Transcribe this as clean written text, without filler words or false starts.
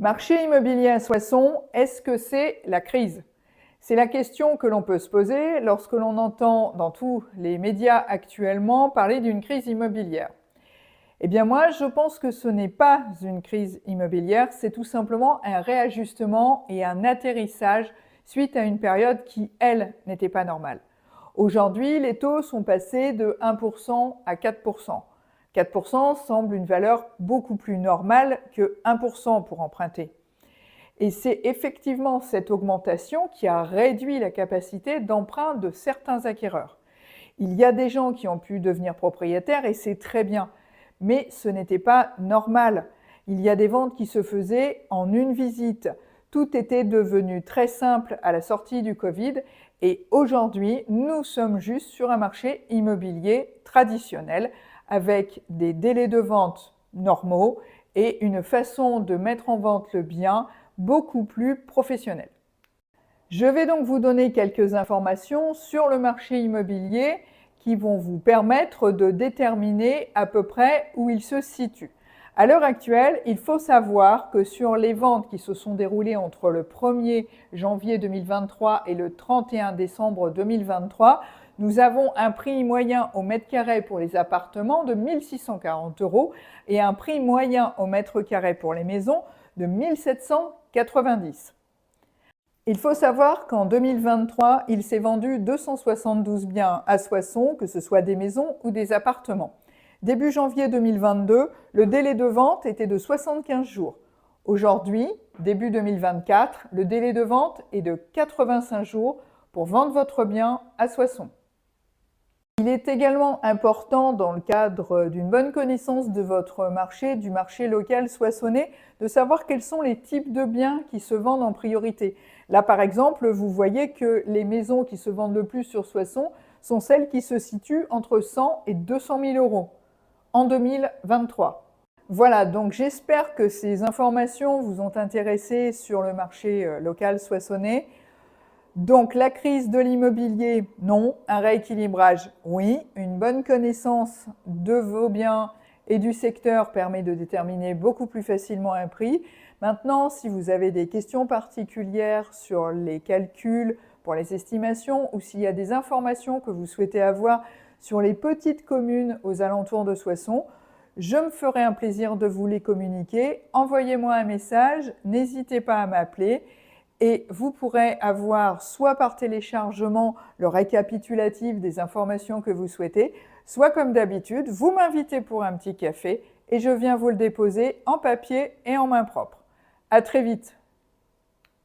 Marché immobilier à Soissons, est-ce que c'est la crise? C'est la question que l'on peut se poser lorsque l'on entend dans tous les médias actuellement parler d'une crise immobilière. Eh bien moi, je pense que ce n'est pas une crise immobilière, c'est tout simplement un réajustement et un atterrissage suite à une période qui, elle, n'était pas normale. Aujourd'hui, les taux sont passés de 1% à 4%. 4% semble une valeur beaucoup plus normale que 1% pour emprunter. Et c'est effectivement cette augmentation qui a réduit la capacité d'emprunt de certains acquéreurs. Il y a des gens qui ont pu devenir propriétaires et c'est très bien, mais ce n'était pas normal. Il y a des ventes qui se faisaient en une visite. Tout était devenu très simple à la sortie du Covid et aujourd'hui, nous sommes juste sur un marché immobilier traditionnel avec des délais de vente normaux et une façon de mettre en vente le bien beaucoup plus professionnelle. Je vais donc vous donner quelques informations sur le marché immobilier qui vont vous permettre de déterminer à peu près où il se situe. À l'heure actuelle, il faut savoir que sur les ventes qui se sont déroulées entre le 1er janvier 2023 et le 31 décembre 2023, nous avons un prix moyen au mètre carré pour les appartements de 1 640 € et un prix moyen au mètre carré pour les maisons de 1 790 €. Il faut savoir qu'en 2023, il s'est vendu 272 biens à Soissons, que ce soit des maisons ou des appartements. Début janvier 2022, le délai de vente était de 75 jours. Aujourd'hui, début 2024, le délai de vente est de 85 jours pour vendre votre bien à Soissons. Il est également important, dans le cadre d'une bonne connaissance de votre marché, du marché local soissonnais, de savoir quels sont les types de biens qui se vendent en priorité. Là, par exemple, vous voyez que les maisons qui se vendent le plus sur Soissons sont celles qui se situent entre 100 et 200 000 € en 2023. Voilà, donc j'espère que ces informations vous ont intéressé sur le marché local soissonnais. Donc la crise de l'immobilier, non. Un rééquilibrage, oui. Une bonne connaissance de vos biens et du secteur permet de déterminer beaucoup plus facilement un prix. Maintenant, si vous avez des questions particulières sur les calculs pour les estimations ou s'il y a des informations que vous souhaitez avoir sur les petites communes aux alentours de Soissons, je me ferai un plaisir de vous les communiquer. Envoyez-moi un message, n'hésitez pas à m'appeler. Et vous pourrez avoir soit par téléchargement le récapitulatif des informations que vous souhaitez, soit comme d'habitude, vous m'invitez pour un petit café et je viens vous le déposer en papier et en main propre. À très vite.